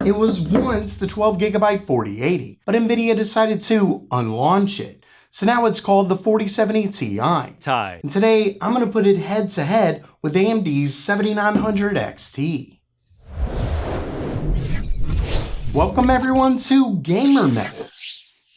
It was once the 12GB 4080, but Nvidia decided to unlaunch it. So now it's called the 4070 Ti. And today, I'm going to put it head to head with AMD's 7900 XT. Welcome everyone to Gamer Meta.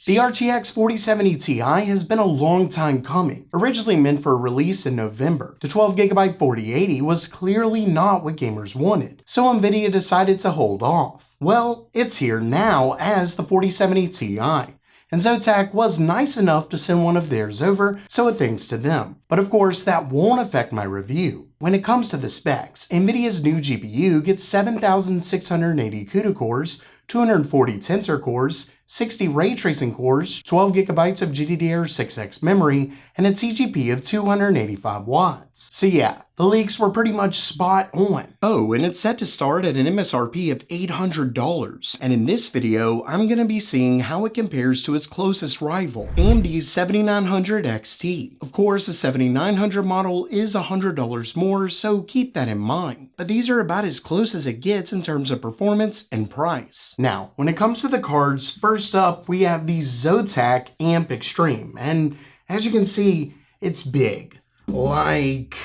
The RTX 4070 Ti has been a long time coming. Originally meant for release in November, the 12GB 4080 was clearly not what gamers wanted, so Nvidia decided to hold off. Well, it's here now as the 4070 Ti. And Zotac was nice enough to send one of theirs over, so a thanks to them. But of course, that won't affect my review. When it comes to the specs, Nvidia's new GPU gets 7,680 CUDA cores, 240 tensor cores, 60 ray tracing cores, 12GB of GDDR6X memory, and a TGP of 285 watts. So yeah, the leaks were pretty much spot on. Oh, and it's set to start at an MSRP of $800. And in this video, I'm gonna be seeing how it compares to its closest rival, AMD's 7900 XT. Of course, the 7900 model is $100 more, so keep that in mind. But these are about as close as it gets in terms of performance and price. Now, when it comes to the cards, first up, we have the Zotac Amp Extreme, and as you can see, it's big. Like,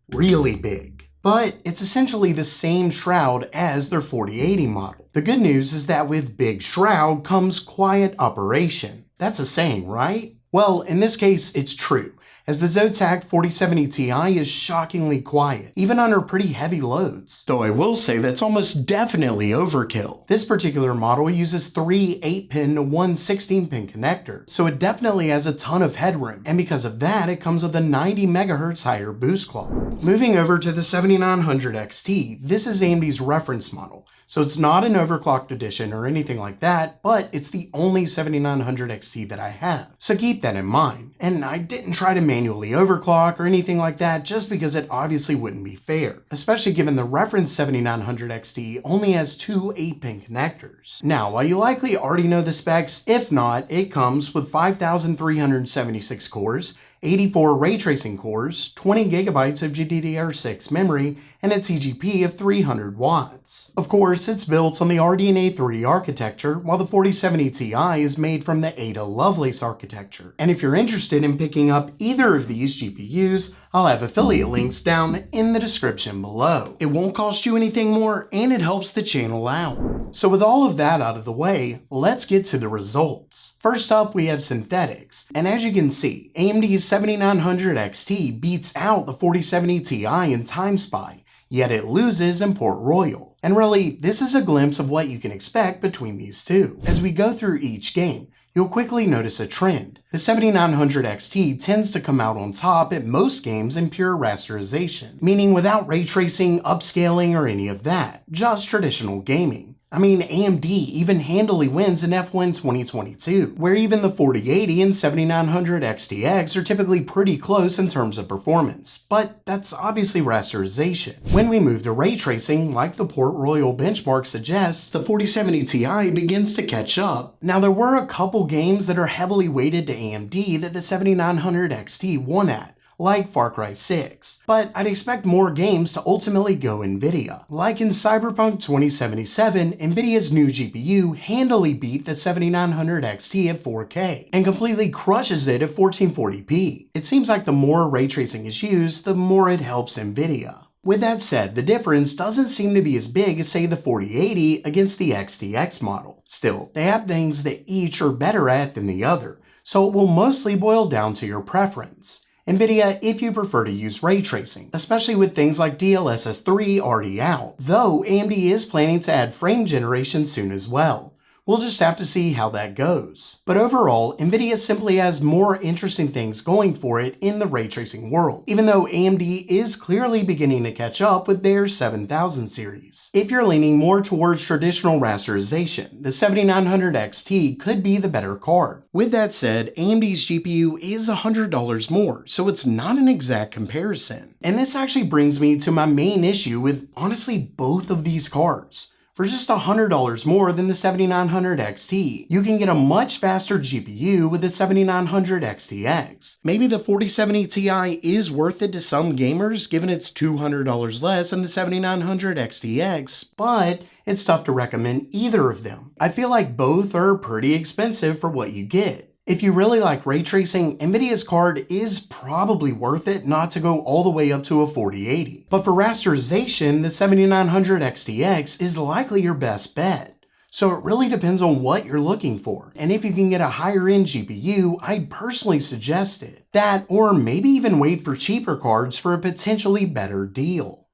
really big. But it's essentially the same shroud as their 4080 model. The good news is that with big shroud comes quiet operation. That's a saying, right? Well, in this case, it's true, as the Zotac 4070 Ti is shockingly quiet, even under pretty heavy loads. Though I will say that's almost definitely overkill. This particular model uses 3 8-pin to 1 16-pin connector, so it definitely has a ton of headroom, and because of that, it comes with a 90 MHz higher boost clock. Moving over to the 7900 XT, this is AMD's reference model. So it's not an overclocked edition or anything like that, but it's the only 7900 XT that I have. So keep that in mind. And I didn't try to manually overclock or anything like that just because it obviously wouldn't be fair, especially given the reference 7900 XT only has 2 8-pin connectors. Now, while you likely already know the specs, if not, it comes with 5,376 cores, 84 ray tracing cores, 20GB of GDDR6 memory, and a TGP of 300 watts. Of course, it's built on the RDNA 3 architecture, while the 4070 Ti is made from the Ada Lovelace architecture. And if you're interested in picking up either of these GPUs, I'll have affiliate links down in the description below. It won't cost you anything more, and it helps the channel out. So with all of that out of the way, let's get to the results. First up, we have synthetics, and as you can see, AMD's 7900 XT beats out the 4070 Ti in Time Spy, yet it loses in Port Royal. And really, this is a glimpse of what you can expect between these two. As we go through each game, you'll quickly notice a trend. The 7900 XT tends to come out on top at most games in pure rasterization, meaning without ray tracing, upscaling, or any of that, just traditional gaming. I mean, AMD even handily wins in F1 2022, where even the 4080 and 7900 XTX are typically pretty close in terms of performance, but that's obviously rasterization. When we move to ray tracing, like the Port Royal benchmark suggests, the 4070 Ti begins to catch up. Now, there were a couple games that are heavily weighted to AMD that the 7900 XT won at, like Far Cry 6, but I'd expect more games to ultimately go Nvidia. Like in Cyberpunk 2077, Nvidia's new GPU handily beat the 7900 XT at 4K, and completely crushes it at 1440p. It seems like the more ray tracing is used, the more it helps Nvidia. With that said, the difference doesn't seem to be as big as, say, the 4080 against the XTX model. Still, they have things that each are better at than the other, so it will mostly boil down to your preference. Nvidia if you prefer to use ray tracing, especially with things like DLSS 3 already out, though AMD is planning to add frame generation soon as well. We'll just have to see how that goes. But overall, Nvidia simply has more interesting things going for it in the ray tracing world, even though AMD is clearly beginning to catch up with their 7000 series. If you're leaning more towards traditional rasterization, the 7900 XT could be the better card. With that said, AMD's GPU is $100 more, so it's not an exact comparison. And this actually brings me to my main issue with honestly both of these cards. For just $100 more than the 7900 XT, you can get a much faster GPU with the 7900 XTX. Maybe the 4070 Ti is worth it to some gamers given it's $200 less than the 7900 XTX, but it's tough to recommend either of them. I feel like both are pretty expensive for what you get. If you really like ray tracing, Nvidia's card is probably worth it not to go all the way up to a 4080. But for rasterization, the 7900 XTX is likely your best bet. So it really depends on what you're looking for. And if you can get a higher end GPU, I'd personally suggest it. That, or maybe even wait for cheaper cards for a potentially better deal.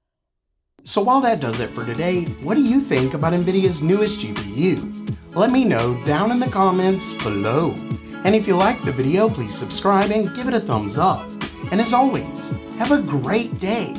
So while that does it for today, what do you think about Nvidia's newest GPU? Let me know down in the comments below. And if you liked the video, please subscribe and give it a thumbs up. And as always, have a great day.